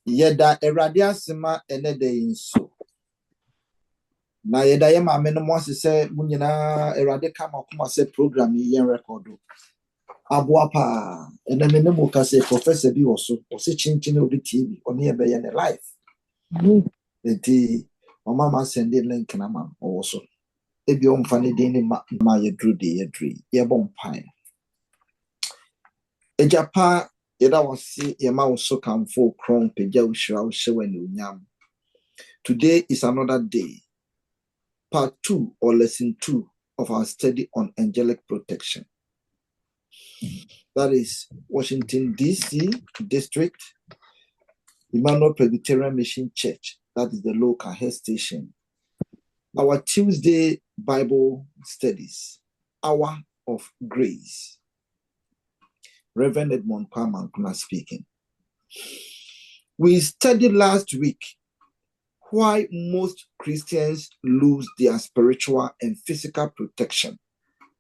Yeda eradia sema enede inso. Na yeda ye ma no mo se munyina erade kama kuma se program yen recordo. Abuapa eneme ne mo ka se professor bi oso o se chinchin obi TV oni e be ye ne live. Enti mama send the link na ma oso. Ebi o mfa ne den ma ye dru de ye dru ye bom pan. Ejapa yeda wasi ye ma oso kamfo kron peja ushira uhyewe ne unyam. Today is another day, part 2 or lesson 2 of our study on angelic protection. That is Washington, D.C. District, Emmanuel Presbyterian Mission Church. That is the local head station. Our Tuesday Bible studies, Hour of Grace. Reverend Edmund, Kwaah, Amankonah speaking. We studied last week why most Christians lose their spiritual and physical protection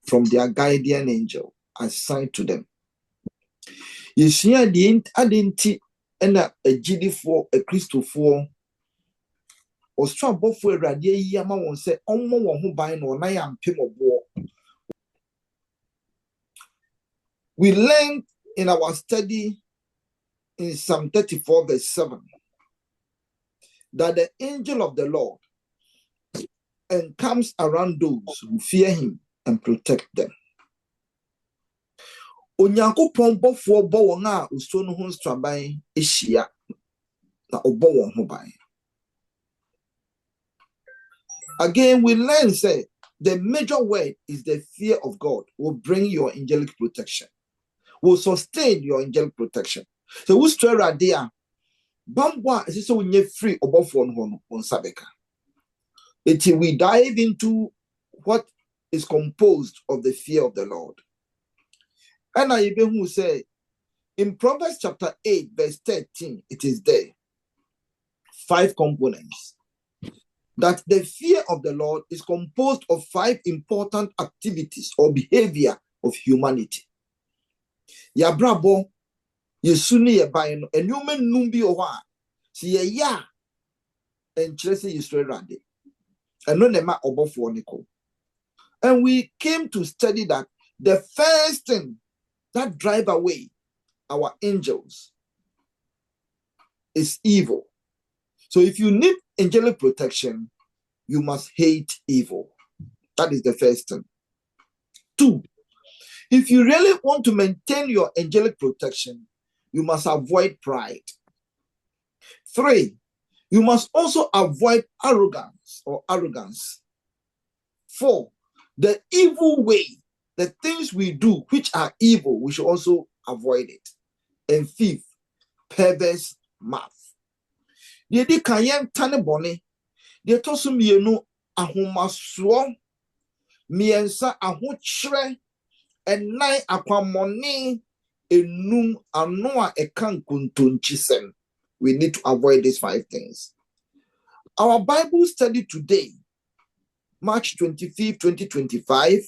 from their guardian angel assigned to them. You see, I didn't and a GD4, a Christopher, or strong both for a yama won't say, oh, one who buy no, I am pim of war. We learned in our study in Psalm 34, verse 7, that the angel of the Lord encamps around those who fear him and protect them. Onyankopon bofo bo won a uso no ho nstraban ehia na obo won ho ban. Again, we learn say the major word is the fear of God will bring your angelic protection, will sustain your angelic protection. So who straight right there? Bambwa is so when you free obofo no on sabeka. Until we dive into what is composed of the fear of the Lord. And I even who say in Proverbs chapter 8, verse 13, it is there. 5 components. That the fear of the Lord is composed of 5 important activities or behavior of humanity. Ya brabo, yesuni ye baino, and human numbi owa, si ye ya, and chese yisre rande, and no nema obofo niko. And we came to study that the first thing that drive away our angels is evil. So if you need angelic protection, you must hate evil. That is the first thing. 2, if you really want to maintain your angelic protection, you must avoid pride. 3, you must also avoid arrogance. 4, the evil way, the things we do which are evil, we should also avoid it. And 5th, perverse mouth. Yedi kayen tane bone, de tosu mienu ahomaso, miensa ahochre, enai akwamoni, enum anoa ekan kuntunchisen. We need to avoid these 5 things. Our Bible study today, March 25th, 2025,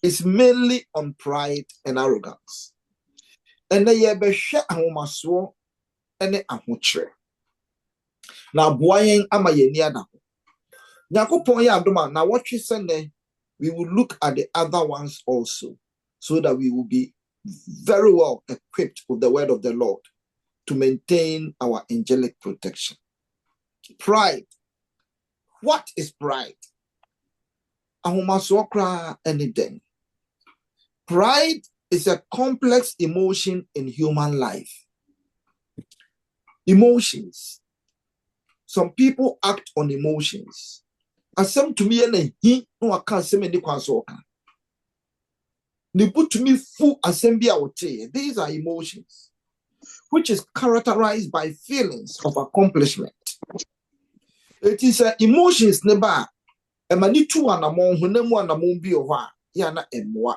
is mainly on pride and arrogance. And the yebeshe ahomaso ene ahochre. Na boyen amayeni adako. Nyakopon ya adoma na what we send we will look at the other ones also, so that we will be very well equipped with the word of the Lord to maintain our angelic protection. Pride. What is pride? Ahomasokra anything. Pride is a complex emotion in human life. Emotions. Some people act on emotions. Asem to me and he no I can't say many kwasoka. They put to me full assembly out. These are emotions, which is characterized by feelings of accomplishment. It is emotions neba emanitu anamon hunemu anamon bi owa yana emwa.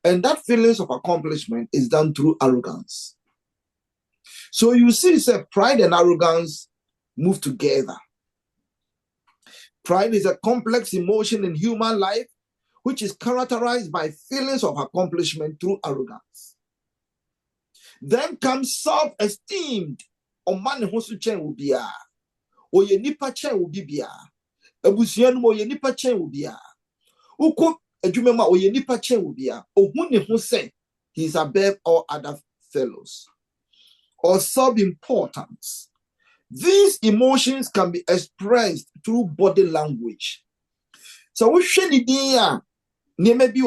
And that feelings of accomplishment is done through arrogance. So you see, pride and arrogance move together. Pride is a complex emotion in human life, which is characterized by feelings of accomplishment through arrogance. Then comes self-esteem. ɔma ne ho so kyɛn wo biara. Ɔyɛ nipa kyɛn wo biara. Abusua no ɔyɛ nipa kyɛn wo biara. Wokɔ adwuma mu a ɔyɛ nipa kyɛn wo biara. Ohu ne ho sɛ he is above all other fellows. Or self-importance. These emotions can be expressed through body language. So we share the idea. Maybe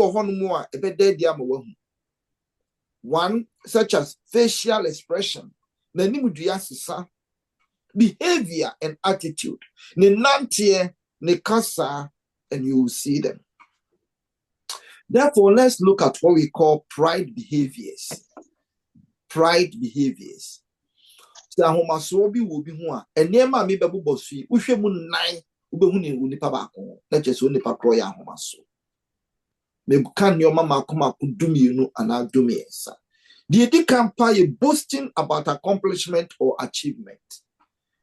one such as facial expression, behavior and attitude, and you will see them. Therefore, let's look at what we call pride behaviors. Pride behaviors. So ahomaso bi wo bi ho a enema me bebo sui wohwe mu nan wobehu ne nipa ba ko na chese o nipa kro ya ahomaso me kan ne o mama akoma ko dumienu ana dumiensa the edi kan pa ye boasting about accomplishment or achievement.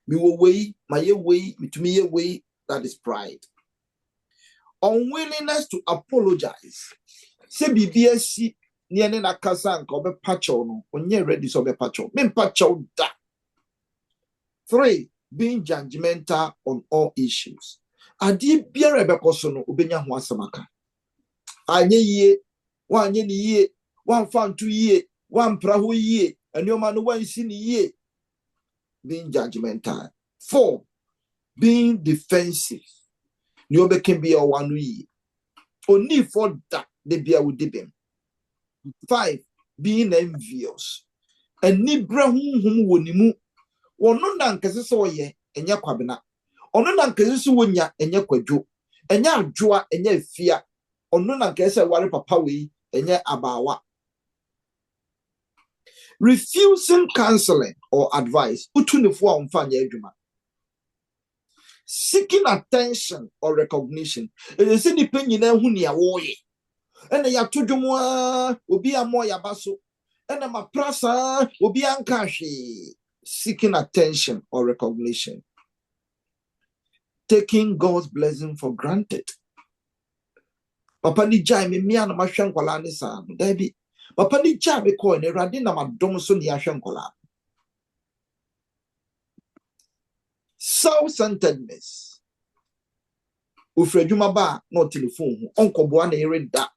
Me wo wei my way mitumi ye way, that is pride. Unwillingness to apologize. Se bibia si ne ene na kasa nka obepacho no onye ready so obepacho me mpacho da. 3, being judgmental on all issues. Adi biara bekoso no obenya ho asamaka. Anye yie, wanye ni yie, wan fantu yie, wan praho yie, enioma no wan si ni yie. Being judgmental. 4, being defensive. Ni obeken bia wanu yie. Oni for that de bia udibem. 5, being envious. Eni bra hum wonimu. Ono na nkese so ye enye kwabena. Ono na nkese so wonya enye kwadwo. Enye adwoa enye afia. Ono na nkese ware papa we enye abawa. Refusing counseling or advice. Utunifo a umfa nya adwuma. Seeking attention or recognition. Ene se ni penyina hu ne awo ye. Ene ya todwomo a obi amo ya baso. Ene maprasa obi anka hwe. Seeking attention or recognition. Taking God's blessing for granted. Papa ni jai me mia na mahwe nkwala ne sa. Dabi. Papa ni jai me ko ne rade na madom so ne ahwe nkwala. Self-centeredness. Ufredwuma ba no telephone ho. Onkoboa na ere da.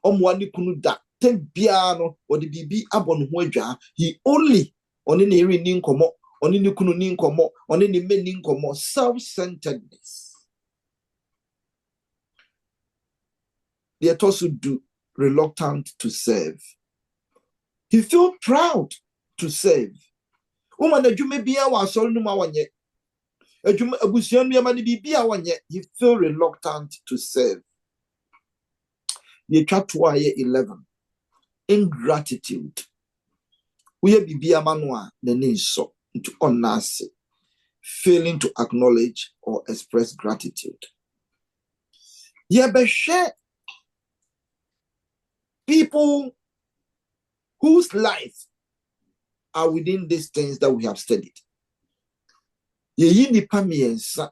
Omoa ni kunu da. Tem bia no odi bibi abon ho adwa. He only oni ne ere ni nkomo. Oni ni kunu ni nkomo. Oni ni me ni nkomo. Self-centeredness. They also do reluctant to serve. He feel proud to serve. Woman adwuma bia wa asori no ma wanye. Adwuma abusuan no ma ni bibia wanye. He feel reluctant to serve. Ye twa 11. Ingratitude. Uye bibia manwa neni so into onase. Failing to acknowledge or express gratitude. Ye be share people whose lives are within these things that we have studied. Ye yi nipa miensa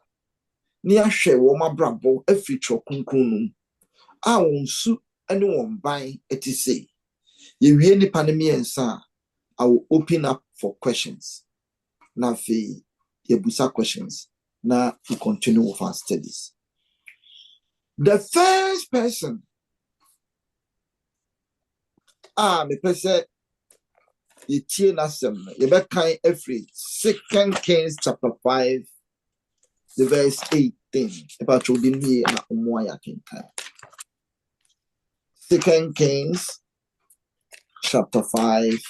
ni ahwe wo mabrabo afitro kunkunum a wonsu ene wonban etise. Ye wie nipa ne miensa I will open up for questions. Now ye busa questions. Now we continue with our studies. The first person me pese ye tie nasem ye be kan every 2 Kings chapter 5 the verse 18 about odini na omoya kenkan. 2 Kings chapter 5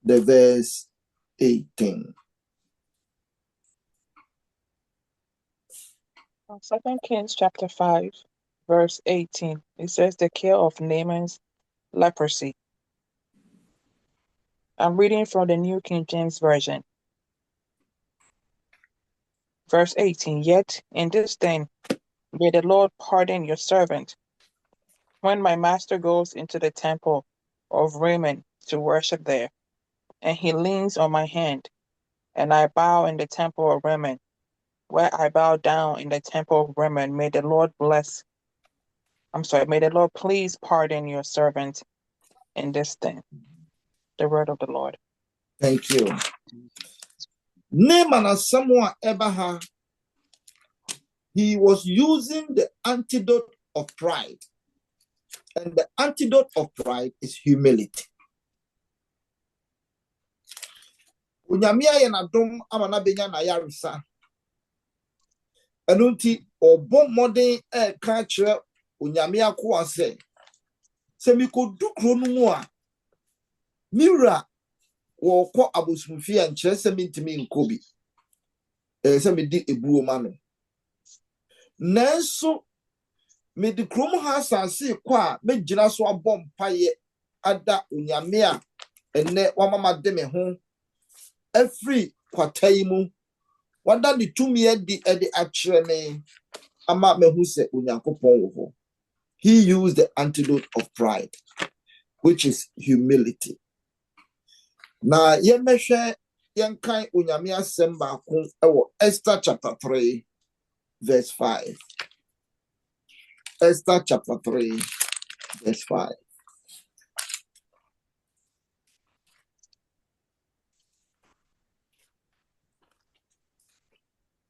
the verse 18. 2 Kings chapter 5 verse 18. It says the care of Naaman's leprosy. I'm reading from the New King James Version. Verse 18. Yet in this thing may the Lord pardon your servant. When my master goes into the temple of Rimmon to worship there, and he leans on my hand, and I bow in the temple of Rimmon, where I bow down in the temple of Rimmon, may the Lord please pardon your servant in this thing. The word of the Lord. Thank you. Naaman as someone Ebaha, he was using the antidote of pride. And the antidote of pride is humility. Unyamia yenadum amana benya na yarisa. Enunti obo modern kachre unyamia kwa se mi ko dukro no mu a mira wo kɔ abosumfia nkyerɛ sɛ mintimi nkobi sɛ medi ebuo ma no nanso medi krom ha asase kɔ a megyina so abɔ mpaye ada unyame a enne wamama de me ho afiri kwata yi mu wada ne tumi adi akyerɛ me ama mehu sɛ Onyankopɔn wo hɔ. He used the antidote of pride, which is humility. Na yemehwe yenkan Onyame asɛm baako ɛwɔ Esther chapter 3 verse 5. Esther chapter 3 verse 5.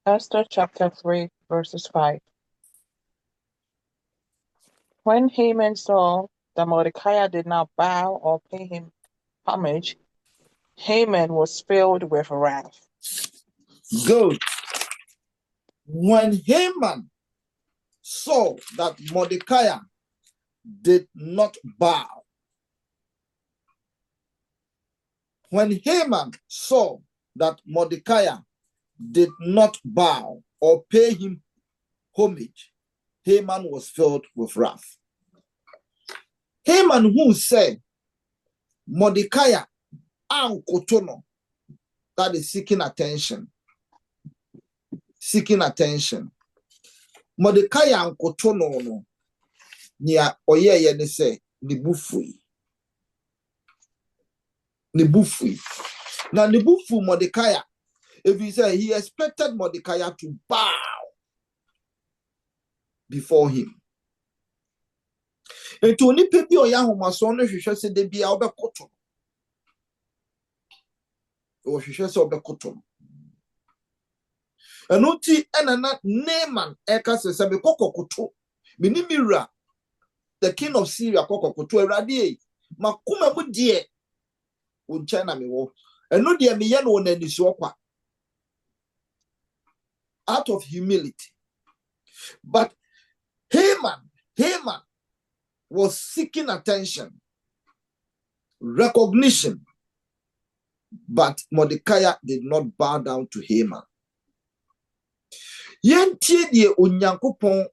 Esther chapter 3 verses 5. When Haman saw that Mordecai did not bow or pay him homage, Haman was filled with wrath. Good. When Haman saw that Mordecai did not bow, when Haman saw that Mordecai did not bow or pay him homage, Haman was filled with wrath. Haman who said, Mordecai ankotono, that is seeking attention. Seeking attention. Mordecai ankotono no, nia oyeye ne se, nibufui. Nibufui. Now nibufu Mordecai, if you say he expected Mordecai to bow before him. And to only people Yahumason, she said they be our cotton. Or she says over cotton. And Uti and not Naaman Eka says, Koko Koto, Minimira, the king of Syria, Koko Koto, Radie, Makuma Mudie, would China me wo, and no dear me yan one and is out of humility. But Haman was seeking attention, recognition, but Mordecai did not bow down to Haman. Yentie die Onyankopon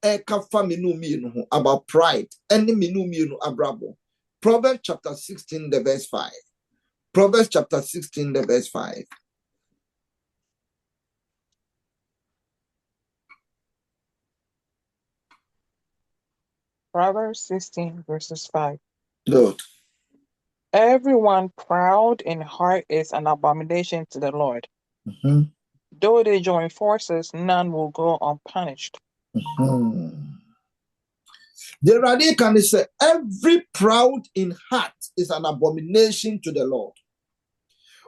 eka fa menu mienu about pride ene menu mienu abrabo. Proverbs chapter 16 the verse 5. Proverbs chapter 16 the verse 5. Proverbs 16 verses 5. Good. Everyone proud in heart is an abomination to the Lord. Though they join forces, none will go unpunished. The radical say every proud in heart is an abomination to the Lord.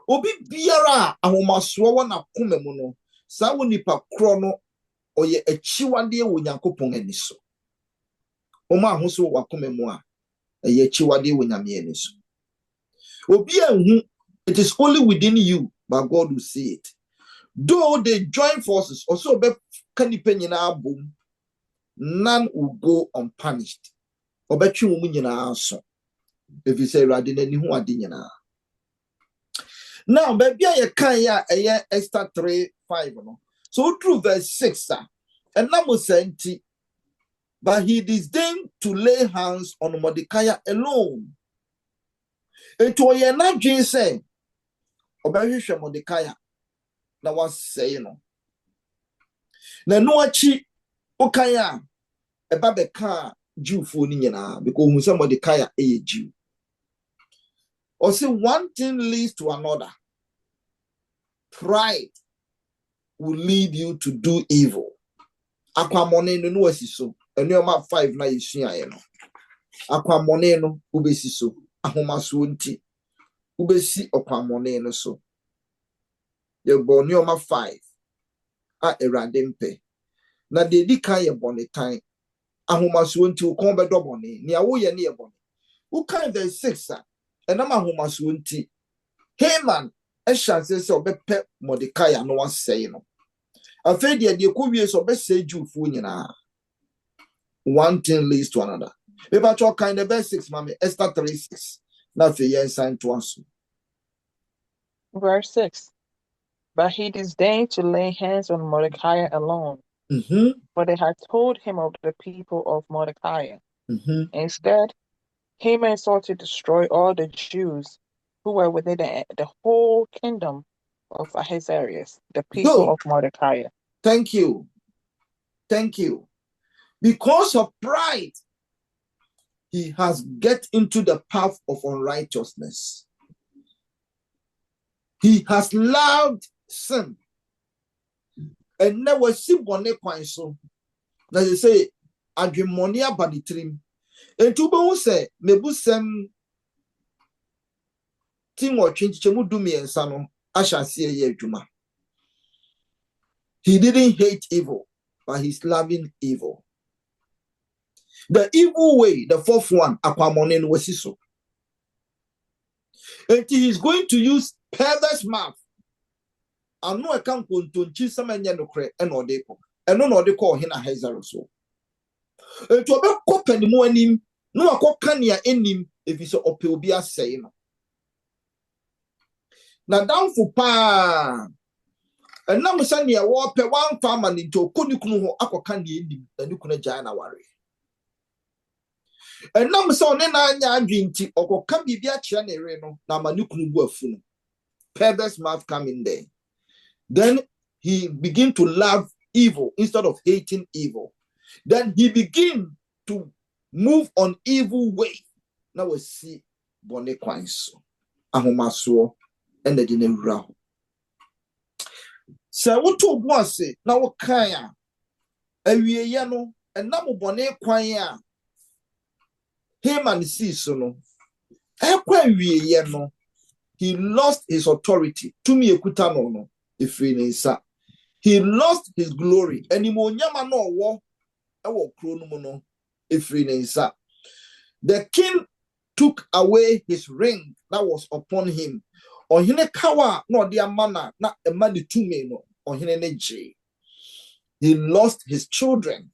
Obi biara ahomasoa wana kumemu no sa wonipa krono oye achiwade wo Nyankopon ani so. Oma ahoso wa kumemu a eye achiwade wo Nyame ani so. Obi anhu, it is only within you, but God will see it. Though they join forces, also be kanipa nyina abom, none will go unpunished. Obetwi wo nyina so. If you say radi na ni hu ade nyina. Now, baby, I can ya Esther 3:5. No? So through verse 6, and now saying, but he disdained to lay hands on Mordecai alone. And to ye not Jane say, Obey Mordecai. That was saying, no achi okaya a babeka Jew for Nina because Mordecai a Jew. Or say one thing leads to another. Pride will lead you to do evil. Aquamone no wasiso. And your map 5 na yishia no. Aquamone no ubesiso. Ahomasu nti. Ubesi aquamone no so. Ye born your 5. Eradimpe. Na de di kan ye born time. Ahomaso nti ukon be do boni. Ni awo ye ne ye boni. Ukan the 6 and I'm ahomaso nti. Haman chance say obepe Mordecai no one say no. Afei de ko wie so be say Jewfo nyina. One thing leads to another. Paper talk kind of best 6 mama Esther 3:6. Now for year sign to us. Verse 6. But he disdained to lay hands on Mordecai alone, for they had told him of the people of Mordecai. Instead, Haman sought to destroy all the Jews who were within the whole kingdom of Ahasuerus, the people Good. of Mordecai. Thank you. Thank you. Because of pride, he has get into the path of unrighteousness. He has loved sin. And never see bonnet quine so. Now they say, Adrimonia baditrim. And to bo say, Mebusem Tim or change do me and Sano, I shall see a year Juma. He didn't hate evil, but he's loving evil. The evil way, the 4th one, Aquamonin was so. And he is going to use perverse mouth. I know I can't go to choose some and no deco. And no de call him a hazard or so. And to about cop any more in him, no a cock can ya in him if he's a opilbia saying. Now down for pa. And now send a war per 1 farmer into Kunuku Aqua candy in him, and you couldn't Jana worry. And now so nena drink tea or can be a channel reno, now manukunu wafun. Perverse mouth come in there. Then he begin to love evil instead of hating evil. Then he begin to move on evil way. Now we see Bonne Quinso, Ahomaso, and the dinner round. So what to was say now kaya a yano and now Bonne Quaya him and see so no. He lost his authority. To me, no. He lost his glory. And he no the king took away his ring that was upon him. Or hine kawa no dia mana na emani tume no. Or hine neji. He lost his children.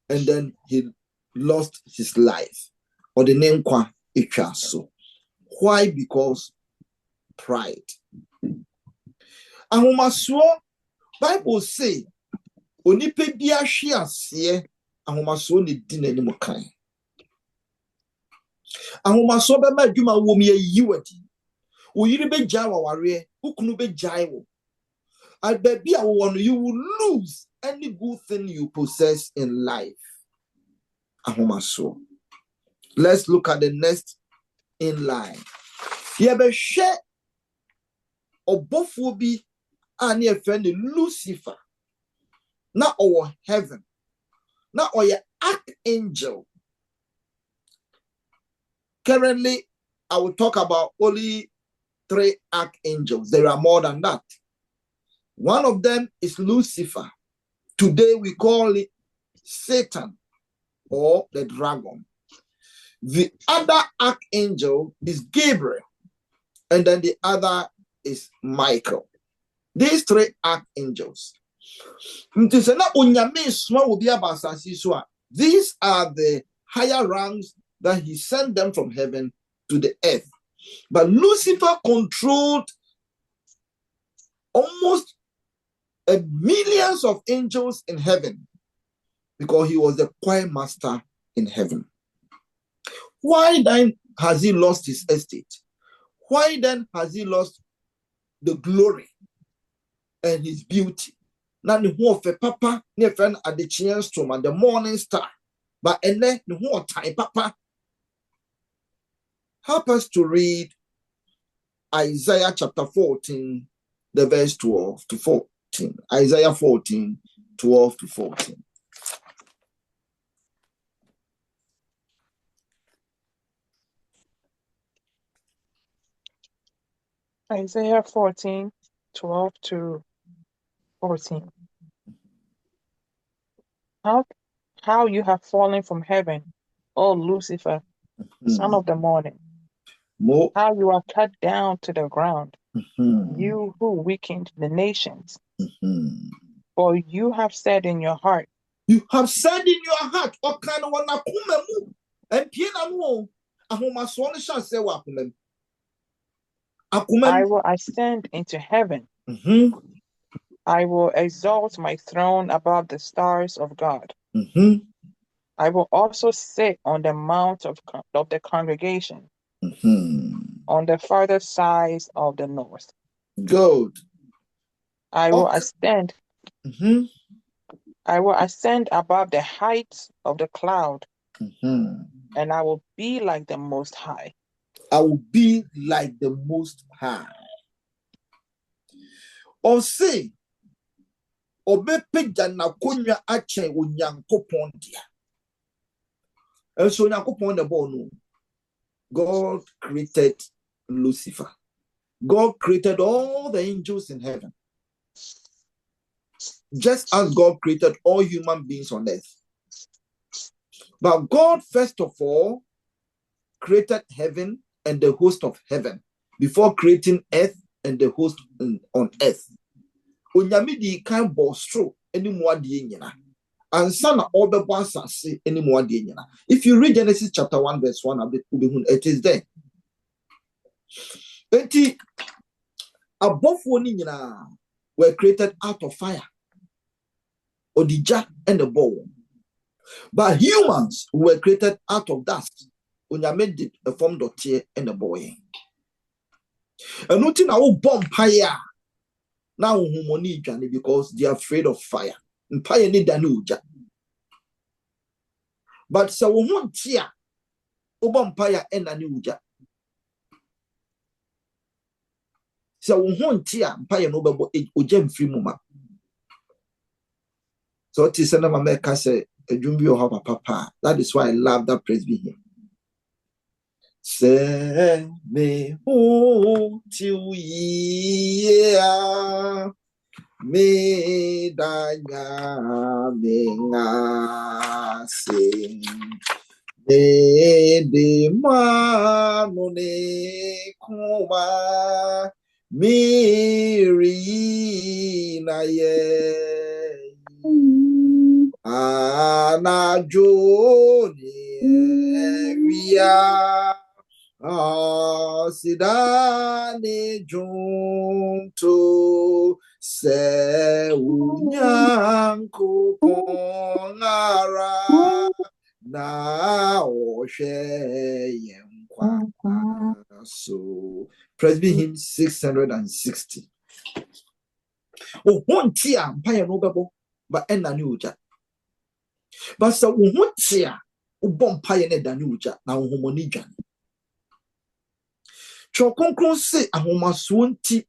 And then he lost his life. Or the name Kwaah so. Why? Because pride. Ahomaso Bible say onipe bia hwe ase ahomaso ne di nanim kan. Ahomaso be ma adwuma wo me yiwadi. Wo yiri be gya waware, ukunu be gya wo. Ababi a wo no you will lose any good thing you possess in life. Ahomaso. Let's look at the next in line. Ye be hwe obofo bi ani a friend Lucifer. Now our heaven. Now our archangel. Currently, I will talk about only 3 archangels. There are more than that. One of them is Lucifer. Today we call it Satan or the dragon. The other archangel is Gabriel. And then the other is Michael. These 3 archangels. These are the higher ranks that he sent them from heaven to the earth. But Lucifer controlled almost millions of angels in heaven because he was the choir master in heaven. Why then has he lost his estate? Why then has he lost the glory and his beauty? Now the whole of Papa, near friend at the chance to the morning star. But and then the whole time, Papa. Help us to read Isaiah chapter 14, the verse 12 to 14. Isaiah 14, 12 to 14. Isaiah 14:12 to 14. How you have fallen from heaven, O Lucifer, son of the morning. Mo. How you are cut down to the ground, you who weakened the nations. For you have said in your heart, You have said in your heart, what kind of one akumemu? And piena no, ahoma swan shall say wakumem. I Akumem. will ascend into heaven. I will exalt my throne above the stars of God. I will also sit on the mount of the congregation, on the farther side of the north. Good. I will ascend. I will ascend above the heights of the cloud, and I will be like the Most High. I will be like the Most High. Or say, Obepeja na konya ache unyankopon dia. And so nyankopon the bono. God created Lucifer. God created all the angels in heaven. Just as God created all human beings on earth. But God, first of all, created heaven and the host of heaven before creating earth and the host on earth. Onyame di kan bostro any more nyina. And sana obebo asase any more nyina. If you read Genesis chapter 1 verse 1, it is there. Enti abofo ni nyina were created out of fire. Odija and the bowl. But humans were created out of dust. Onyame did a form dotier and the boy. And nothing I will bomb fire. Now humoni jani because they are afraid of fire. Mpire need danuja. But so we want tia. Ubom fire and anuja. So we want tia mpire no babo ujem free muma. So it is another America say a jumbi or papa. That is why I love that praise be here. Say me who to ye me danya me sing me de manone kuma me ri na ye anajoni ria sidani junto se unyanko pongara na oshe yenkwa. So Presby hymn 660. Oh, one tia mpaya no bebo but enani uja. But so one tia ubom mpaya ne dani uja na uhomoni jani. Chokonkron se ahomaso nti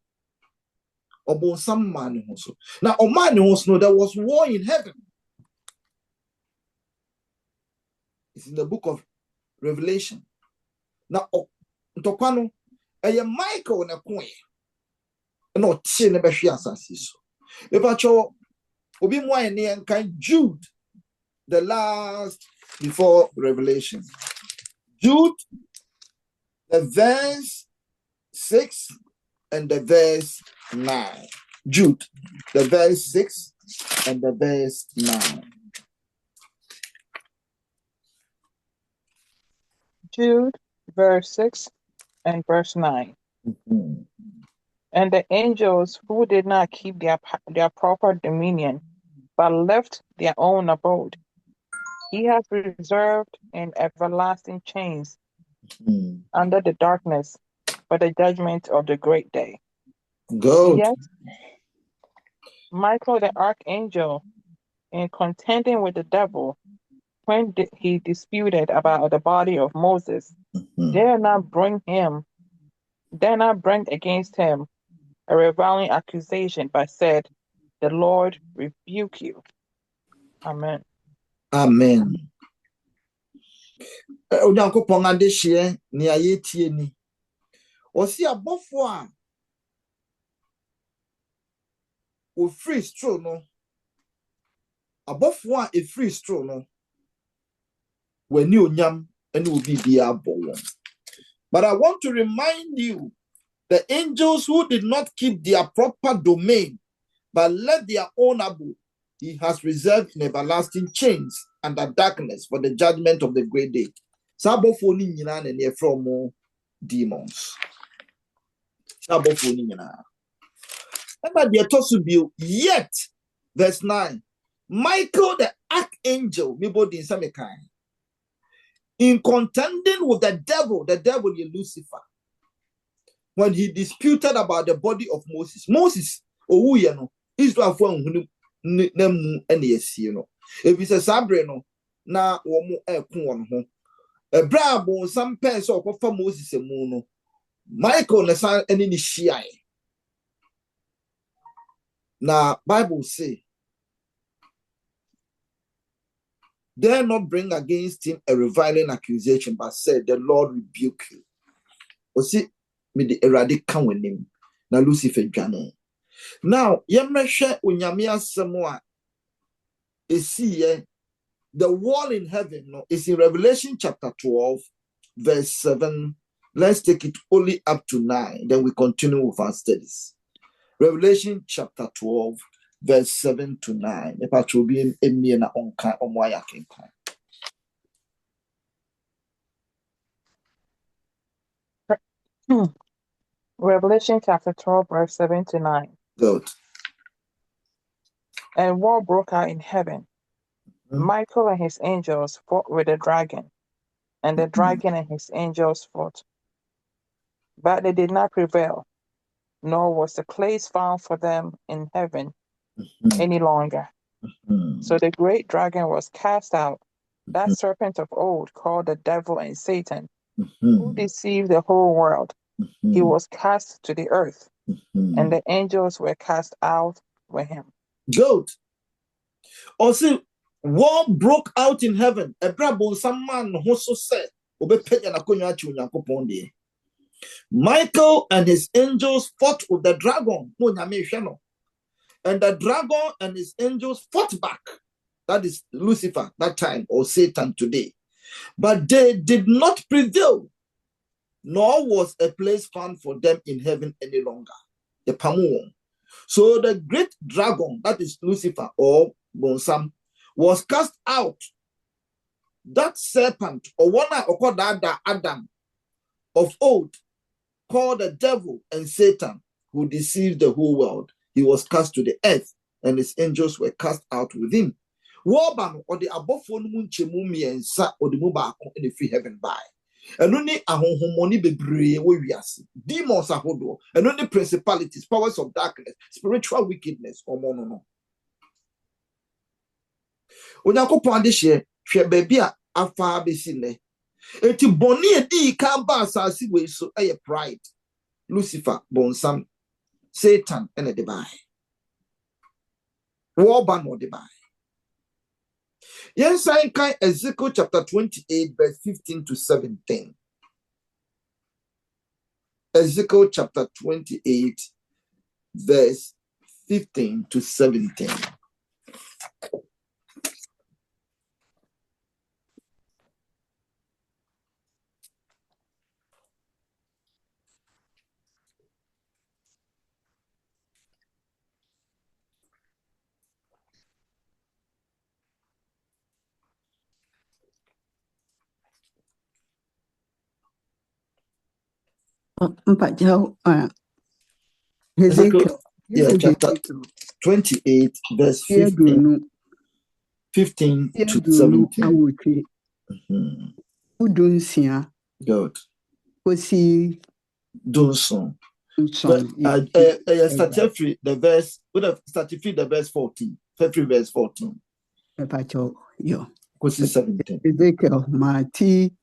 obonsam man ho so. Now o man ho so there was war in heaven. It's in the book of Revelation. Now ntokwano eye Michael na koe. Na o tie ne behwe asase so. Eba cho obi mo ene enkan Jude, the last before Revelation. Jude, the verse 6 and the verse 9. Jude, the verse 6 and the verse 9. Jude, verse 6 and verse 9. And the angels who did not keep their proper dominion, but left their own abode, he has reserved in everlasting chains under the darkness for the judgment of the great day. Good. Yes, Michael the archangel, in contending with the devil, when he disputed about the body of Moses, dare not bring against him a reviling accusation, but said, "The Lord rebuke you." Amen. Amen. Onyankopon adehye ne ayetie ni. Osi abofo a o free straw no above one a free straw no when you nyam and will be born. But I want to remind you the angels who did not keep their proper domain but let their own abode, he has reserved in everlasting chains under darkness for the judgment of the great day. Sabofo ni nyina na ne from demons. Sabofo ni nyina. Remember the tosubi yet verse 9. Michael the archangel, in contending with the devil is Lucifer, when he disputed about the body of Moses, oh, you know, Israel for whom any if he says Sabrino, now woman a brabo, some pens or for Moses and Mono, Michael, the son, and in the Shia. Now, Bible say, dare not bring against him a reviling accusation, but said, the Lord rebuke you. Or see, me the erratic come with him. Now, Lucifer Jane. Now, Yemeshe Unyamia Samoa is see the wall in heaven no, is in Revelation chapter 12, verse 7. Let's take it only up to 9. Then we continue with our studies. Revelation chapter 12, verse 7 to 9. Revelation chapter 12, verse 7 to 9. Good. And war broke out in heaven. Michael and his angels fought with the dragon, and the dragon and his angels fought. But they did not prevail, nor was the place found for them in heaven any longer. So the great dragon was cast out, that serpent of old called the devil and Satan, who deceived the whole world. He was cast to the earth, and the angels were cast out with him. Good. Also, war broke out in heaven. A brabo some man also said, Michael and his angels fought with the dragon. And the dragon and his angels fought back. That is Lucifer that time, or Satan today. But they did not prevail, nor was a place found for them in heaven any longer. The Pamuon. So the great dragon, that is Lucifer or Bonsam, was cast out. That serpent, or one or called Adam of old, called the devil and Satan, who deceived the whole world. He was cast to the earth, and his angels were cast out with him. Warban or the above moon chemumi and sa or the mobile in the free heaven by. And only a homoni bebre we see. Demons are hodo, and only principalities, powers of darkness, spiritual wickedness, or mono. When I go upon this year, she baby a far be seen. Eti boni edi can pass as way so a pride. Lucifer, Bonsam, Satan, and a divine. Warban or divine. Yes, I can Ezekiel chapter 28, verse 15 to 17. Ezekiel chapter 28, verse 15 to 17. Ezekiel, chapter 28, verse 15 to 17. Good. Dunson. Started the verse, would have started the verse 14. February verse 14. Yo. 17. Ezekiel, Mati,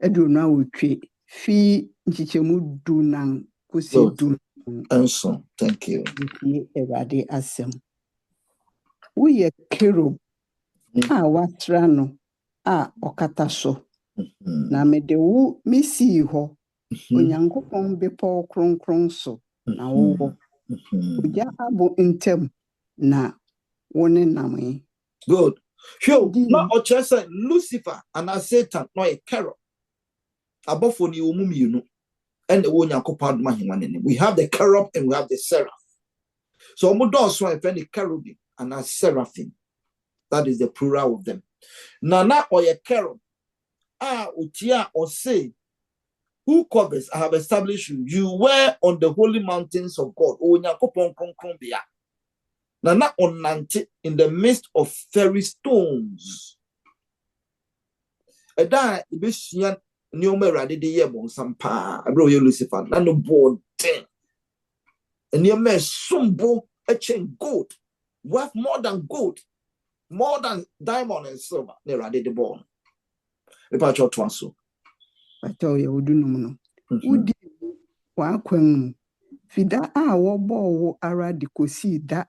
Eduna Uchi, Fi Nchichemu Dunan, Kusi Dun. Anson, thank you. Erade Asem. We a kero, watrano, okataso. Na me de wu misi ho, onyankopon bepo kron so, na wo. Uja abo intem, na wone nam. Good. Sure. Not or just Lucifer and Satan, no a carol. Above for you, and the one you we have the cherub and we have the seraph. So Modos if any cherubim and a seraphim. That is the plural of them. Nana or a cherub. Utia or say, who covers? I have established you. You were on the holy mountains of God. Nana on nante in the midst of fairy stones. A die, Bishian, Neomera did the year bon sampa, I brought you Lucifer, nano board ten. And near me, sumbo, a chain gold, worth more than gold, more than diamond and silver. Near I did the bone. About your twanso. I tell you, would do no. Would you fida wobo ara de kosi da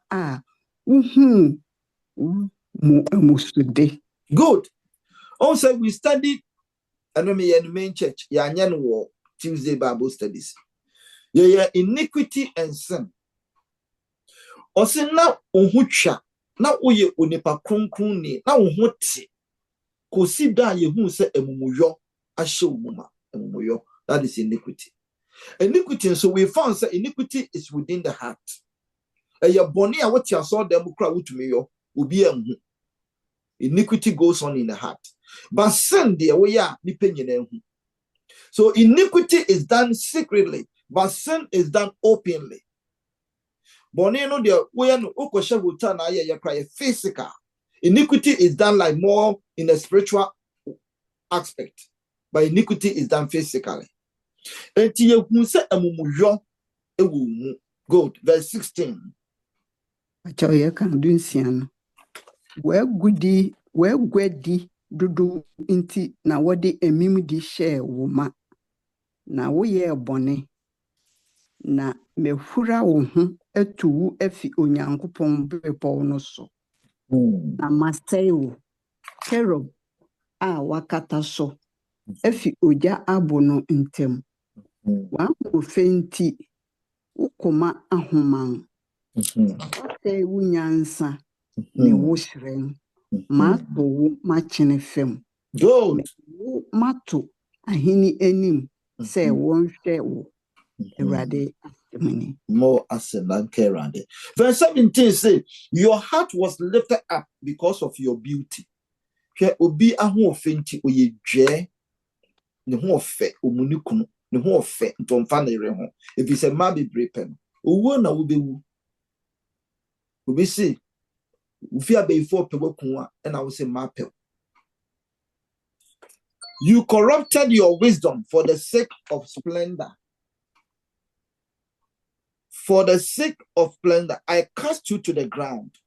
musude. Good. Also, we studied in the main church. Tuesday Bible studies. Yeah, iniquity and sin. Also, now uhucha. Now uye unipa krunkuni. Now uhuti. Kosi da yehu se emumuyo. Ashe umuma emumuyo. That is iniquity. Iniquity, so we found that iniquity is within the heart. Your boni a what you saw them cry to me will be iniquity goes on in the heart. But sin the way ya depending. So iniquity is done secretly, but sin is done openly. Boni no the way no okosha hutana ya cry physical. Iniquity is done like more in a spiritual aspect, but iniquity is done physically. Good. Verse 16. I tell you, can do sian. Where goody, where gwedi dudu inti na wadi emimidi share woma. Na woye bone. Na mehura wohu etu efi onyankopon bepo no so. Na maseyo cherub wakata so. Efi oja abono intem. Wa ofenti ukoma ahomam. Ate wunyansa ne woshrem. Mato wu machene fem. Good. Mato ahini enim se wonhwe wo. Erade astemani. More as a lankerande. Verse 17 says, your heart was lifted up because of your beauty. Obi ahu ofenti oye dwe ne ho ofe omunikunu ne ho ofe ntomfa na ire ho. If it's a ma bebre pen, owo na wo bewu. Obi say ufia be for pewakun a and I will say mapel. You corrupted your wisdom for the sake of splendor. For the sake of splendor, I cast you to the ground.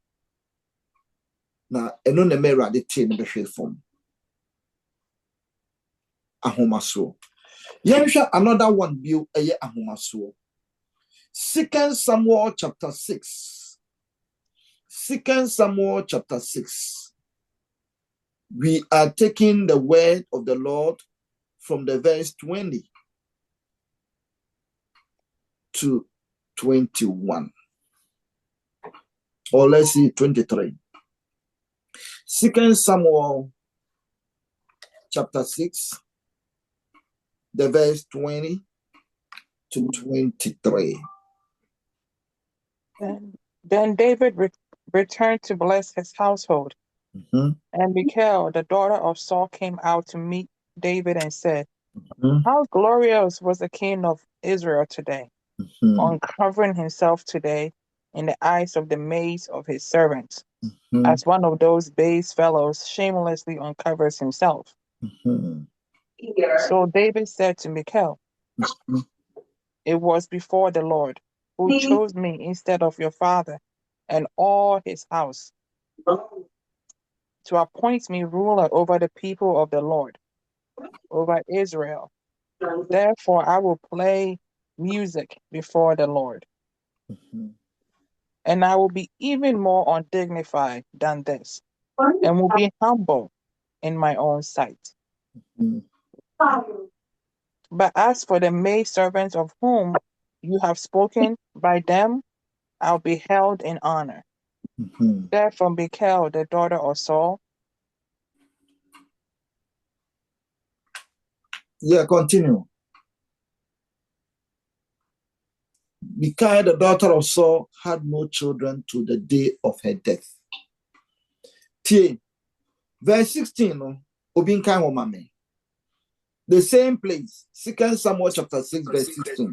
Now, eno ne mera de chain the shade form. Ahomaso. Yanisha another one view eye ahomaso. 2 Samuel chapter 6. 2 Samuel chapter 6. We are taking the word of the Lord from the verse 20 to 21. Or let's see 23. 2 Samuel chapter 6, the verse 20 to 23. Then David returned to bless his household. And Michal, the daughter of Saul, came out to meet David and said, how glorious was the king of Israel today, uncovering himself today in the eyes of the maids of his servants, as one of those base fellows shamelessly uncovers himself. So David said to Michal, it was before the Lord who chose me instead of your father and all his house to appoint me ruler over the people of the Lord, over Israel. Therefore, I will play music before the Lord. And I will be even more undignified than this, and will be humble in my own sight. But as for the maidservants of whom you have spoken, by them I'll be held in honor. Therefore, Michal, the daughter of Saul. Yeah, continue. Michal, the daughter of Saul, had no children to the day of her death. Verse 16, no, Obinkai Omame. The same place, 2 Samuel chapter 6, verse 16.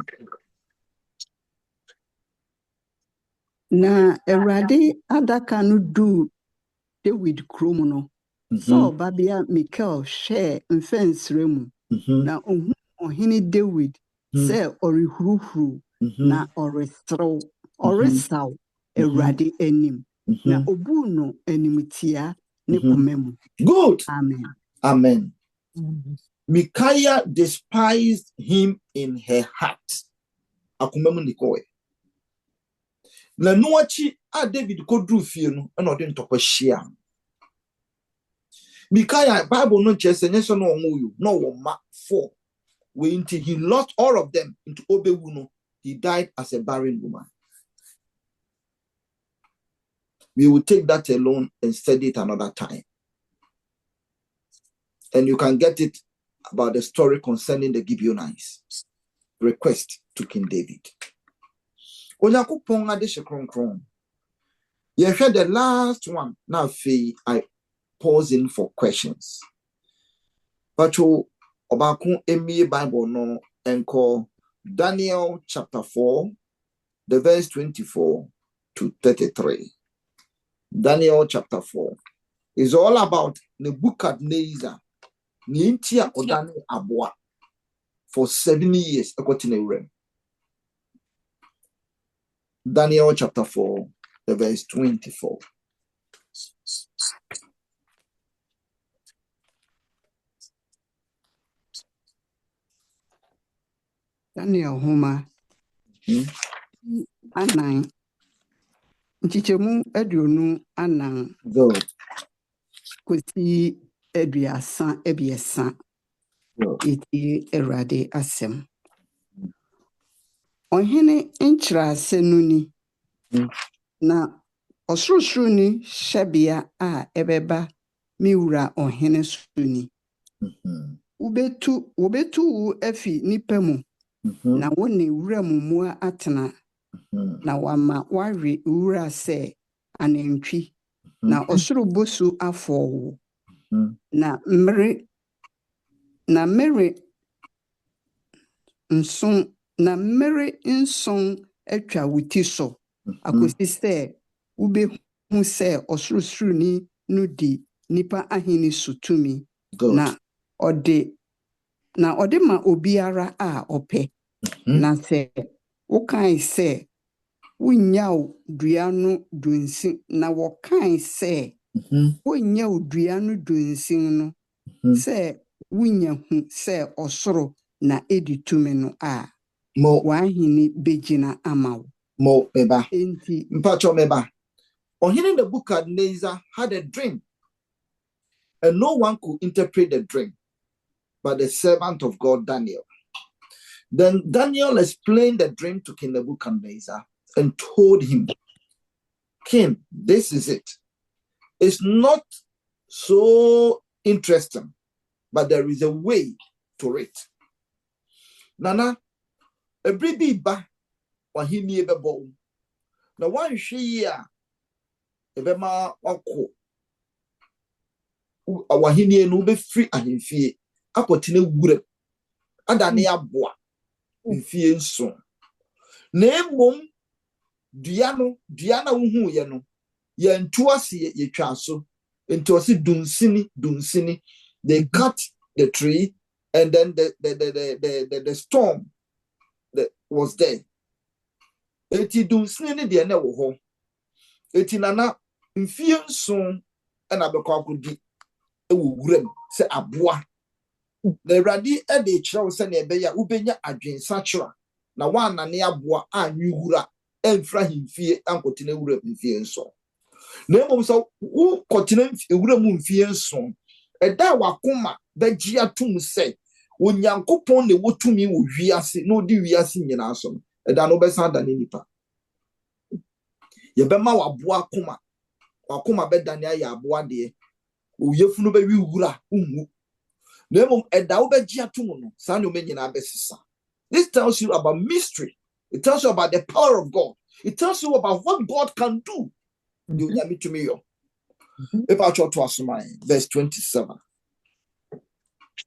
Na Erade adaka no du David krom no. Saul babia Michal share mfensre mu. Na ohu ohene David se orihuruhuru na oresaw Erade anim. Na obu no animtia ne komemu. Good. Amen. Amen. Micaiah despised him in her heart. Akumemu nikoe. Na nuachi a David kodru fie no na ode ntokwa hia. Micaiah Bible no chese nyeso no onwo no wo ma 4. When he lost all of them into Obewuno, he died as a barren woman. We will take that alone and study it another time. And you can get it about the story concerning the Gibeonites. Request to King David. Onyakopon ade shekronkron. You heard the last one. Now, I pause in for questions. But you Obakun Emie Bible no enko Daniel chapter 4, the verse 24 to 33. Daniel chapter 4 is all about Nebuchadnezzar. Nintia Odani Abwa for 70 years. Daniel chapter 4, the verse 24. Daniel Homa. Anan. Nchichemu aduonu anan. Good. Kosi aduasa ebiesa. Iti Erade asem. Ohene nkyerase no ni. Na osorosoro shabia a ebeba miwura ohene so ni. Ubetu wu efi nipa mu. Na wone wura mu mu atena. Na wama ware wura se anentwi. Na osoro bosu afọ. Na mere nson atwa wuti so. Akosi se ube hu se osorosoro ni no di nipa ahini sutumi. Na ode ma obiara a ope. Na se wokan se wunyaw duano dunsin na wokan se wunyaw duano dunsin no se wunyahu se osoro na editumi no a mo wahini bejina amaw mo beba enti mpacho meba. Ohene Nebuchadnezzar had a dream and no one could interpret the dream but the servant of God Daniel. Then Daniel explained the dream to King Nebuchadnezzar and told him, King, this is it. It's not so interesting, but there is a way to it. Nana, a baby ba, wahini ebebo. Na one shia, ebema wako. Wahini no be free ahimfie. Akotine gure. Adane aboa. Mfie nso. Na emom Diana uhu ye no. Ye ntuase ye twaso. Ntuase dunsini. They cut the tree and then the storm that was there. Eti dunsini ni de na wo ho. Eti nana mfie nso na bekọ akodi ewo wurem se aboa. Na Awurade e de kyerɛw se na ebe ya ubenya adwensa kyerɛ na wana ne aboa anwi wura emfra himfie ankotene wura mfie nso. Na emom so wo kotene wura mu mfie nso eda wakoma begye atum se Onyankopɔn ne wotumi wo wiase na odi wiase nyina so eda no besa da ne nipa. Ye bema waboa akoma wakoma bedane ya aboade uyefunu be wi wura unhu nemo eda wo beji atomo no sa ne omenyina besisa. This tells you about mystery. It tells you about the power of God. It tells you about what God can do. If I try to ask verse 27.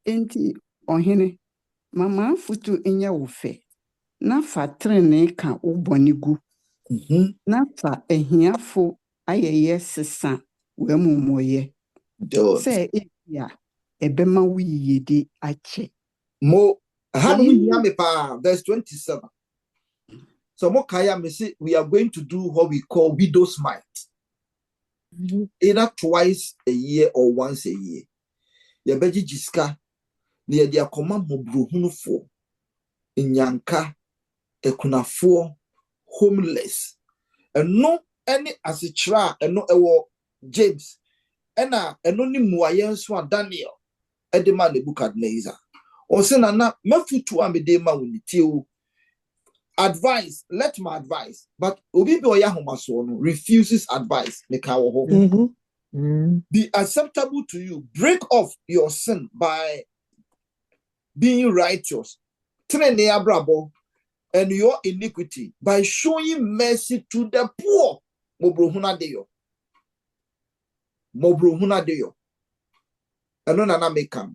Enti ohene mama futu enya wo fe na fa trene ka wo boni gu na fa ehiafo ayeye sesa we mumoye se ya ebema wo yiyedi ache Mo verse 27. So mo kaya me say we are going to do what we call widow's mite. Either twice a year or once a year. Ya beji jiska ni dia koma mobrohunufo nyanka ekunafo homeless. Eno any asichra eno ewo James ena eno ni muaye nso Daniel edema Nebukadnezar. O se na mafutu amede ma wonitio advice, let my advice, but obi be oyahomaso no refuses advice. Be acceptable to you. Break off your sin by being righteous. Trene abrabo and your iniquity by showing mercy to the poor. Mobrohuna deyo. Eno na mekam.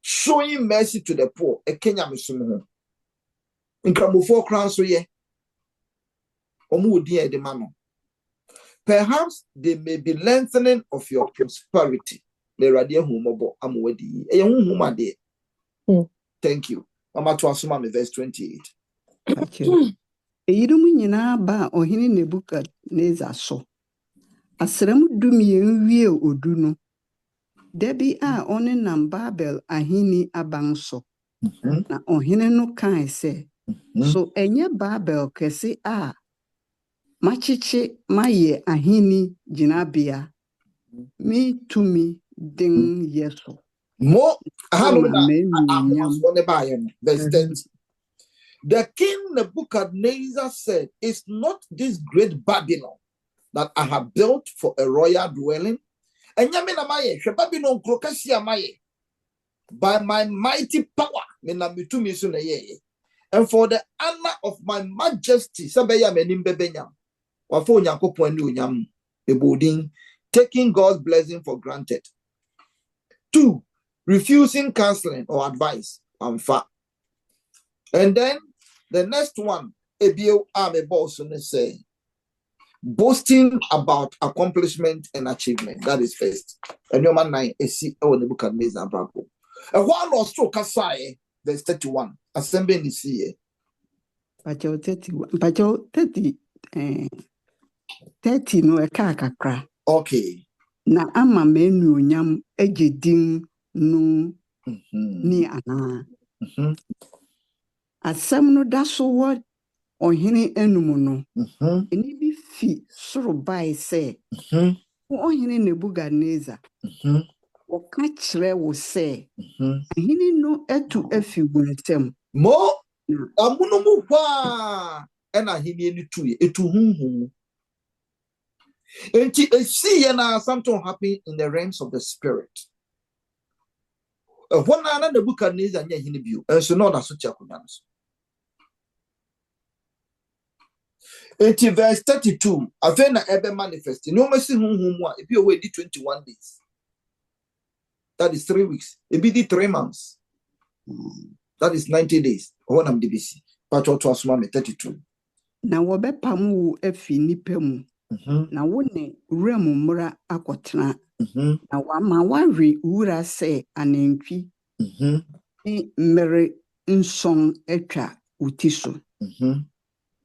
Showing mercy to the poor. Ekenya misumu. Nkramofo kran so ye. Omu odi e de mano. Perhaps they may be lengthening of your prosperity. Thank you. Mama to asuma me verse 28. Eyirum nyina ba ohene Nebukadnezar so. Asram dumien wie odu no. Debi a one nam Babel ahini abang so. Na ohene no kan se. So enye Babel kese a machiche maye ahini jinabia mi tumi ding yeso. Mo verse 10. The king Nebuchadnezzar said, "Is not this great Babylon that I have built for a royal dwelling? And Yamina Maye, Babylon Krokasia Maye, by my mighty power, and for the honor of my majesty, taking God's blessing for granted. 2, refusing counseling or advice. And then the next one, boasting about accomplishment and achievement. That is first. And your man 9, Nebuchadnezzar Bravo. And one or so Kasai, verse 31. Assembly this year. Pacho 30 no kakra. Okay. Na ama menu nyam ejedin no ni ana. Asem no da so wo ohene enum no. Eni bi fi soro bai se. Ohene Nebukadnezar. Woka kire wo se. Ahene no etu afi guntem. Mo amunumu kwa ena ahene ni tuye etu hunhun. And see na something happen in the realms of the spirit. When I the book of Nebuchadnezzar nya hini bio, and so no na so chakunans. Verse 32, Avena ebe manifest. No mercy hum if you wait 21 days. That is 3 weeks. It be 3 months. That is 90 days. When I'm DBC. Pacho to asuma 32. Na wobe pamu efi nipemu. Na wone remu mura akotena. Na wama wari ura se anentwi. Mere nson etwa utiso.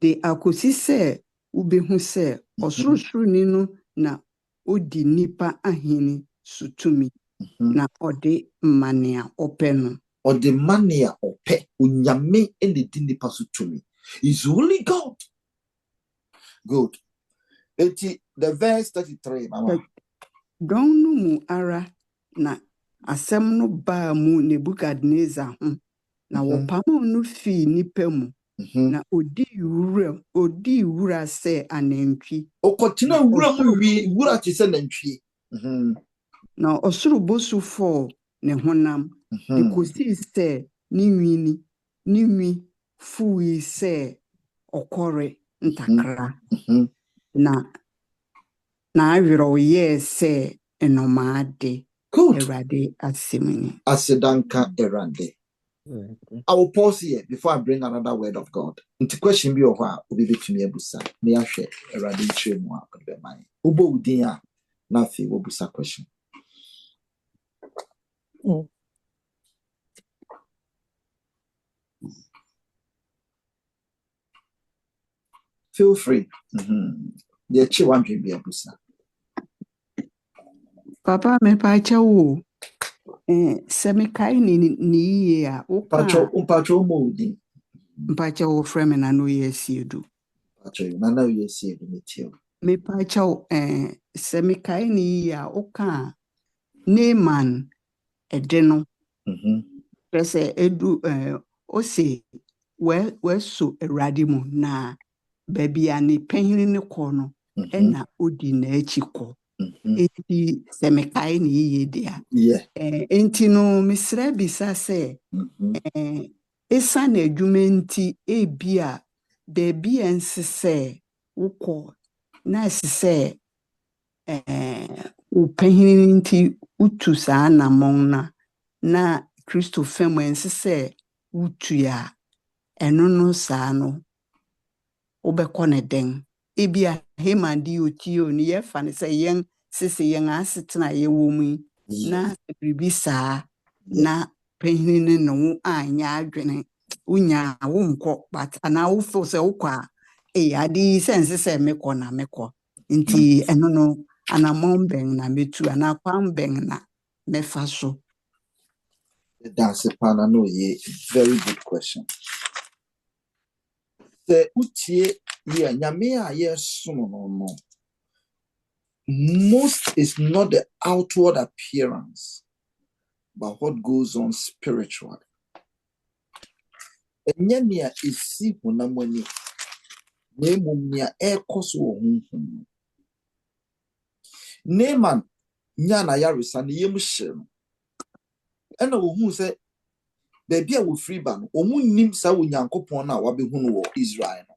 De akosi se ubehu se osrosro ni no na odi nipa ahini sutumi. Na ode mania openo. Ode mania ope unyame ene di nipa sutumi. Is only God. Good. The verse 33, Mama. Donu mu ara na asem no ba mu Nebukadnezar na wopamu no fi nipa mu na odi wura se anantwi Okotina wura mu wi wura ti se nantwi. na osoro bosu fo ne honam de kosi se ni nwi fuwi se okore ntakra na awiro ye se enomade Erade asimini. Asidanka erande. I will pause here before I bring another word of God. Into question be over obi betumi abusa. Me ahwe erade nkyerɛ mu a be man. Ubo udin a na afi wo busa question. Feel free. The chi one dream be abusa. Papa me pacha wo semikai ni ya Pacho mo udin. Mpacha wo frame na no yesiedu. Pacho na na yesiedu metio. Me pacha semikai ni ya oka Naaman edeno. Pese edu ose we so erade mu na baby ani panyin ne kɔ no na odi na achi kɔ. Eti semikai ni ye dia. Enti no misra bisa se esa na adwumenti ebia baby ensese wukɔ na sese upanyininti utu saa na na Kristo femu ensese utu ya eno no saa no obekɔ ne den ebia hemandi otio ni ye fa ne se yen sese yen asetena ye wo mu na bibi saa na panyin no anya adwene unya wo nkɔ but ana wo fo se wokɔ adi sense se mekɔ na mekɔ nti eno no anamon ben na metu anakwan ben na mefa so. That's a pana no ye very good question. The utie ye nyame a yes no. Most is not the outward appearance, but what goes on spiritually. Enyania isi hunamoni nemumnia ekoso ohunhum. Naaman nyana yarisa ne yemhye. Ena ohun se baby a wo free ban omu nim sa wo nyankopon na wa behunu wo Israel no.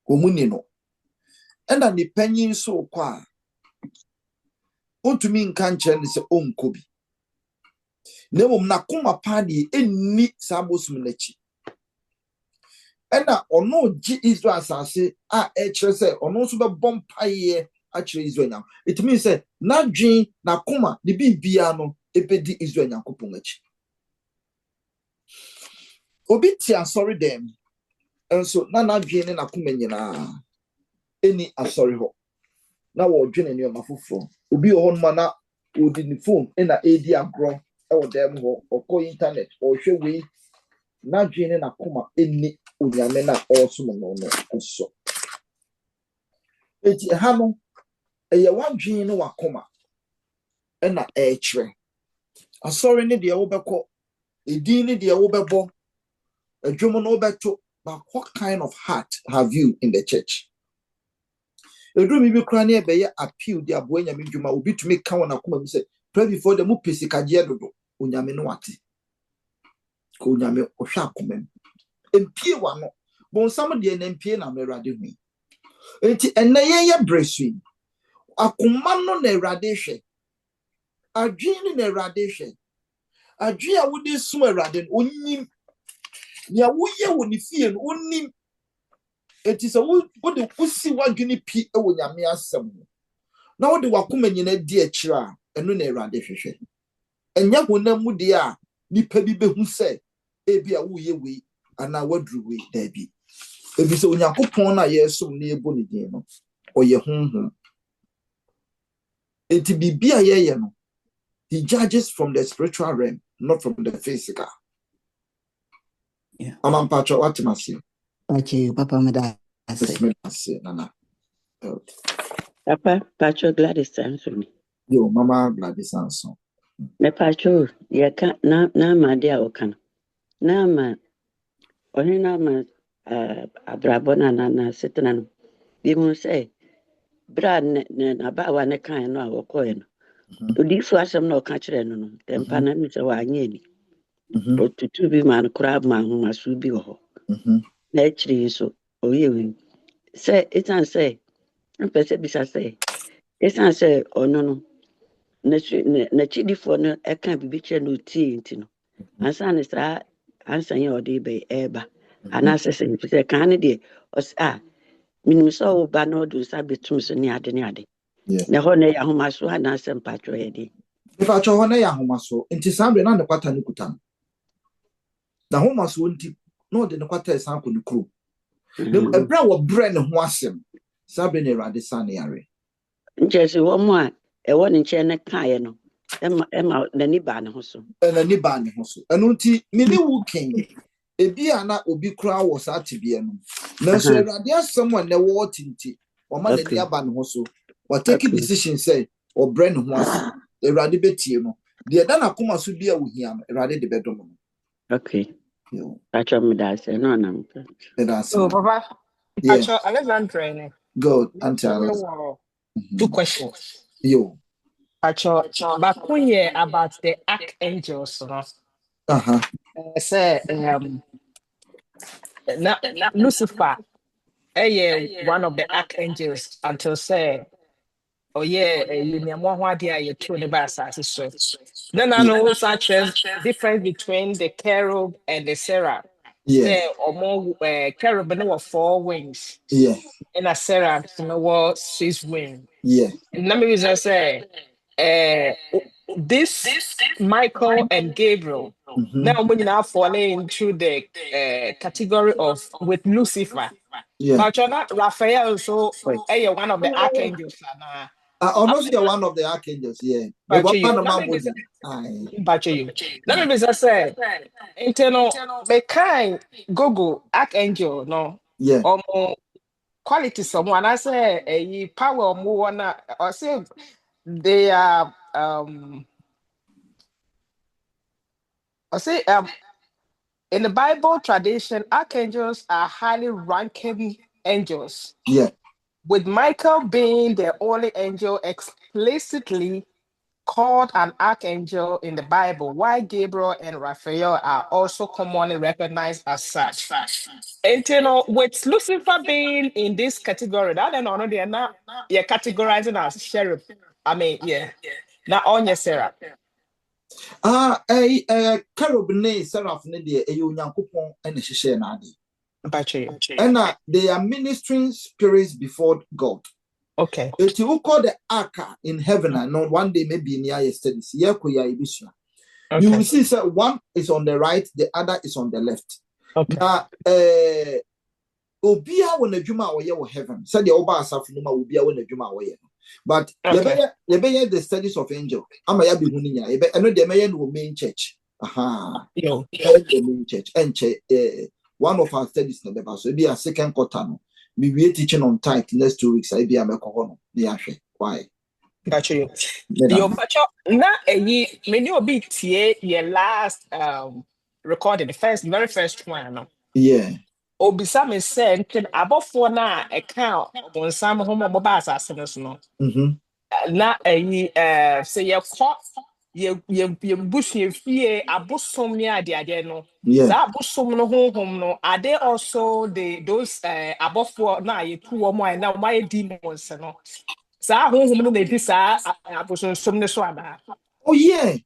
Omu ni no. Ena ni panyin so kwa ontumi nka nkyere ne se onkobi. Nemum na koma pa de enni sabosum nachi. Ena ono gi Israel asase a ekire se ono so be bompaye a kire Israel nyam. It means say na dwen na koma de bibia no ebedi Israel nyankopon achi. Obi ti asori dem. Enso na dwen ne na koma nyina eni asori ho. Na wo dwen ne ma foforo. Obi ho no na odi ni phone na edi agro e wo dem ho okọ internet o hwe we na dwen ne na koma eni onyame na also no so. Eti ha no eye wadwen ne wakoma na ekire. Asori ne de wo bekọ edin ne de wo bebo adwomo no beto. But what kind of heart have you in the church? Edru mi bi kra na ebe ye appeal de abo anya mi dwuma obi to make kan na koma mi say pray before the mu pesikaje dodo onyame no wate ko onyame ohwa akoma empie wa no bon sam de na empie na merade hu enti enye ye bresu akoma no na erade hwe adwin na erade hwe adwin a wodi sum erade onyim ya woye woni fie no onim eti so wo de kusi wadwini pi e wo nyame asem na wo de wakoma nyina di akira a eno na erade hwehwe enya honam mu de a nipa bi behu se ebi a wo ye we ana wadru we da bi ebi so onyankopon na yesom na ebo ne din no oye honhom eti bibia ye no he judges from the spiritual realm not from the physical. Yeah. Amampacho watimasi. Pachi papa meda ase. Nana. Papa, Pacho Gladys answer me. Yo, Mama Gladys answer. Me Pacho, ya ka na ma dia okan. Na ma Onina ma abrabona na setena no. Bi mu say bra na ba wa ne kan no a wokoe no. Odifu asem na oka kire no no. Tempa na mi se wa anye ni. Otutu bi man kura ma ho maso bi ho. Na akiri so oye wi. Say etan say mpese bisa say esan say ono no na chidifo no eka bibi kire no tie nti no. Ansa ne sa ansa ye odi be eba. Anase se mpese kan ne de os minimum so ba no do sa betum so ne ade. Yeah. Na ho na ya ho maso anase mpatwo ye de. If I try na ya homa so, nti sambe na ne kwata ne kuta. Na homa so nti no de ne kwata san ko ne kuro. Ebra wo bre ne ho asem. Sambe ne rade san ne yare. Nchesi wo mo a e wo ne nche ne kae no. Ema na ni ba ne ho so. Na ni ba ne ho so. Enu nti me ne wu ken. Ebi ana obi kura wo sa tibie no. Na so rade asem wa ne wo tinti. O ma na ni aba ne ho so. Or take decision say or bre ne ho asem. Erade betie no. De da na koma so bia wo hia no. Erade de bedom no. Okay. Acho me da say no na. So, Papa, Acho Alexandra, good. Until 2 questions. Yo. Acho, Bakunye about the archangels, no? Say, Lucifer, one of the archangels until say, oh yeah, you need more idea you through the bass as so. Then I know such as difference between the cherub and the seraph. Say, or more cherub no 4 wings. Yeah. And a seraph no 6 wings. Yeah. And let me just say, this Michael and Gabriel. Now, when you now falling into the category of with Lucifer, Yeah. but you're not Raphael, so you're one of the archangels. Almost you're one of the archangels, yeah. But you, let me just say, internal, the kind Google archangel, no, yeah, or quality someone. I say a power more or say they are I say in the Bible tradition, archangels are highly ranking angels. yeah. With Michael being the only angel explicitly called an archangel in the Bible, while Gabriel and Raphael are also commonly recognized as such. And with Lucifer being in this category, that and on they're not categorizing as sheriff. I mean, not on your Sarah. Cherub ne seraph ne de Onyankopon ene hihye na ade. And they are ministering spirits before God. Okay. If you call the ark in heaven, and not one day maybe in your studies, you will see that one is on the right, the other is on the left. Okay. Now, Obia when the Juma or heaven, said the Oba Safuma Obia when the Juma or but you be the studies of angel. I'm a yabi huniya. I know the main main church. The main church. And one of our studies never so be a second quarter. We be teaching on tithe next 2 weeks. I be a mekohono. Why? Got you. Yo, but na when you be your last recording, the very first one. No? Yeah. Obisa me said, can above for na account on some home mobile assassins no. Na say your caught your bush your fear abosom near the idea no. Sa abosom no home no. Are they also those above for na you 2 or more now my demons no. Sa home no they sa abosom ne so ada. Oh yeah.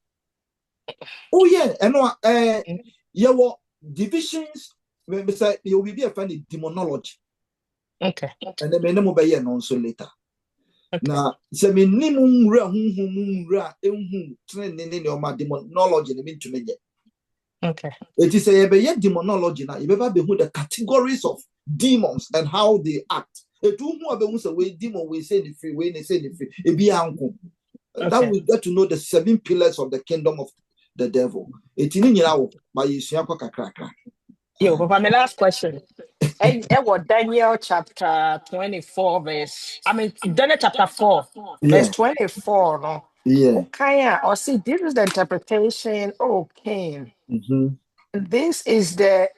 And your divisions. Maybe say you will be a funny demonology. Okay. And then many more non so later. Now, say me nimum ra demonology mean to me. Okay. It is a demonology now. You ever be the categories of demons and how they act. It who way demon we say the free way they say the free. It be uncle. That we get to know the 7 pillars of the kingdom of the devil. It in now by you. Yo, but my last question. What Daniel chapter 24, Daniel chapter 4, verse 24. No? Yeah. Okay, or see, this is the interpretation. Okay. This is the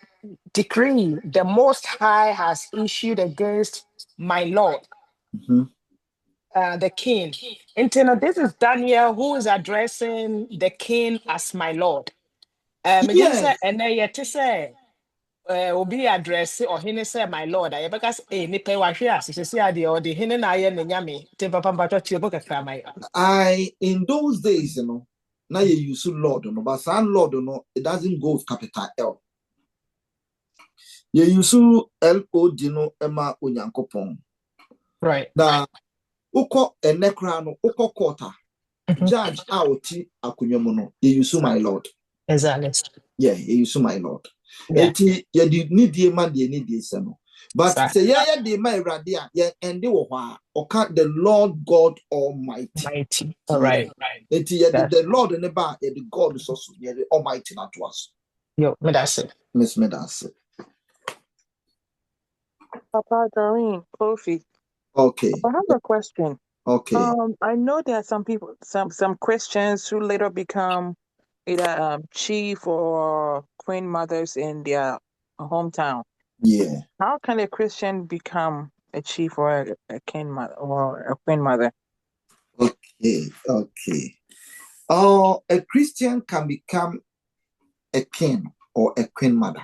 decree the Most High has issued against my Lord, the king. And you know, this is Daniel who is addressing the king as my Lord. Yes. And then yet to say, will be addressed or he say my Lord. I because ni pay wa hwe ase se ade or the hin na ye ne nyame te papa mpacho tie boka kramai. I in those days, now you use Lord, but some Lord, it doesn't go with capital L. You use L-O-D, Emma Unyankopon. Right. Now, Uko and Necrano, Uko quarter, judge out Akunyamono, you use my Lord. Exactly. Yeah, you use my Lord. Yeah. You need the man, you need this. But say, yeah, the my radia, yeah, and they were the Lord God Almighty. Mighty. All right. The Lord and the bar, the God is also the Almighty not to us. Yo, me that's it. Miss Medase. Papa Doreen, Kofi, Okay. I have a question. Okay. I know there are some people, some Christians who later become either chief or queen mothers in their hometown. Yeah. How can a Christian become a chief or a king mother or a queen mother? Okay. Okay. A Christian can become a king or a queen mother.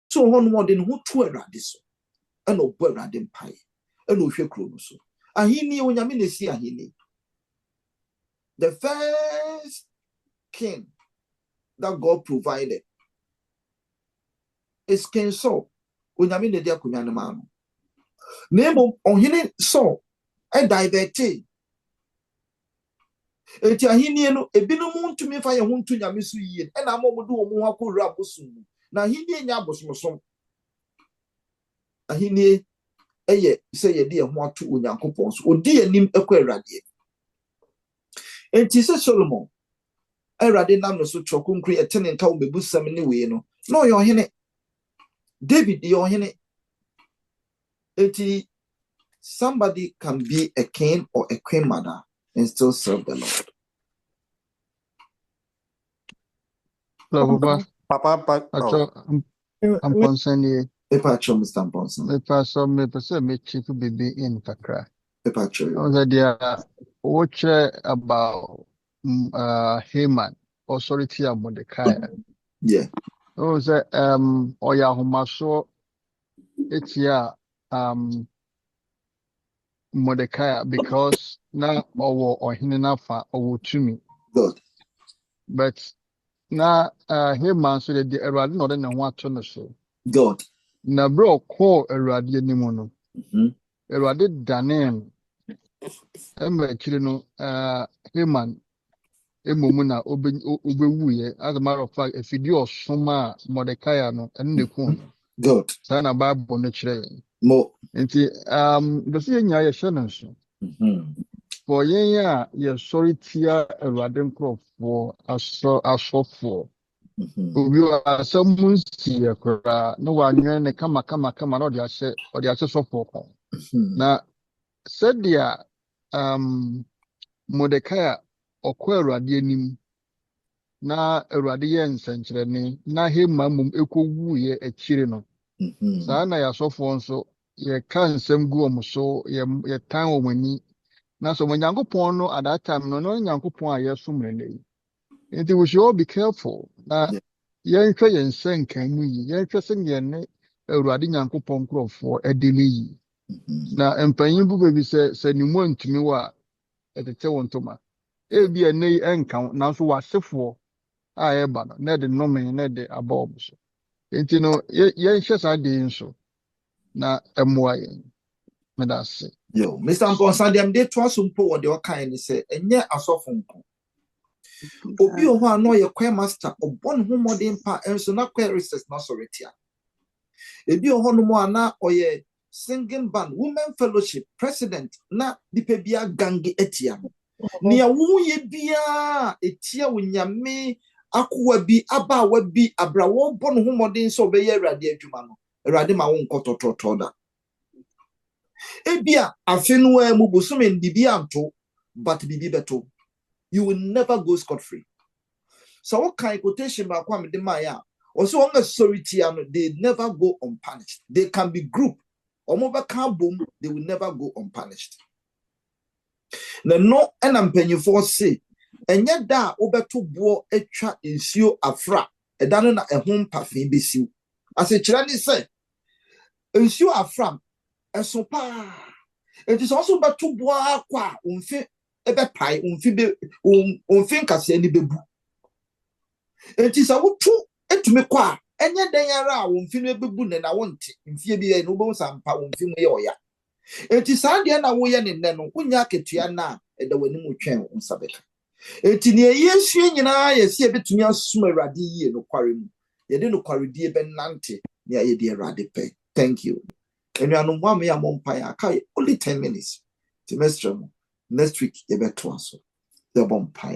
So one more than who to a this and no boy radin pie and no share chronos. And he knew when you see a he the first king that God provided is King Saul. When you mean the dear Kunyan name on him Saul and diverted. Eti ahini no ebinu mu ntumi fa ye ho ntu nyame so yie e na mo do mo ha ko wura bosom na ahini nya abosomsom ahini eye se ye de ho ato onyankopon so odi anim ekọ awrade enti se Solomon awrade nam no so chokunkru etene nka wo bebusam ne we no no yo hene David yo hene enti somebody can be a king or a queen mother and still serve the Lord. Papa, I'm concerned. Epacho Mr. Bonson. Me me chief baby in Kakra. Epacho. I was there. Watch about Haman authority of Mordecai. Yeah. I was Oya Humaso. It's Mordecai because now or Hinanafa or to me. Good. But now Haman so that the Eradi not in one turn so. God. Na bro call Eradi anymore no. Eradi Danem. Chile no Haman emomuna obewu as a matter of fact if you do soma Mordecai no and the kun. God. Sana Bible no chile. Mo. Nti the see nya ye hye so. For yen ye sorry tia Eradi nkrofo asofo. Obi asem si ekra no wanwe ne kama no de ase sofo ko. Na said dia Mordecai okwa Awurade anim na Awurade ye nsenkyerene na Haman mum ekowu ye akire no saa na yasofo nso ye ka nsem gu omso ye tan omani na so Nyankopɔn no at that time no Nyankopɔn a yesom ne nti we should all be careful na yenhwɛ yen senkan mu yi yenhwɛ sen ye ne Awurade Nyankopɔn nkrɔfo edele yi na empanyin bu bebi sɛ ni mu antumi wa etete wontoma ebi ene enka na so wasefo a eba no na de nome na de abob so enti no ye hye sa de nso na emoa yen medase yo Mr. Mponsa dem dey to asompo wo de o kan ni se enye asofo nko obi o ho ano ye kwa master obon ho modern pa enso na kwa research na sorry ebi o ho no mo ana oye singing band women fellowship president na dipe bia gange etia ni awu ye bia etia wonyame akwa bi abawa bi abrawo bon ho modern so be ye Awurade adwuma no Awurade ma wo nkotototo da Ebia afenwa mu bosome ndibi anto but bibi beto. You will never go scot free. So what kind of quotation ba kwa me de maya? Also on authority they never go unpunished. They can be group. Omoba can boom, they will never go unpunished. No enam penyifo say enye da obeto bo etwa ensio afra edano na ehom pafin besiu ase kire ni say ensio afra eso pa it is also beto bo akwa umfi ebe pai umfi be umfi nkase ni bebu it is awutu etumi kwa enye den yara umfi no bebu ne na wonte mfie bi no bo sampa umfi mu ye oya enti sande na wo ye ne no kunya ketua na eda wani mu twen nsabeka enti ne yesu nyina yesi ebetumi asuma awurade yie no kware mu ye de no kware die be nante ne aye de awurade pe. Thank you enuanu mo am ya mo mpa ya kai only 10 minutes semester next week ye beto aso ye bo mpa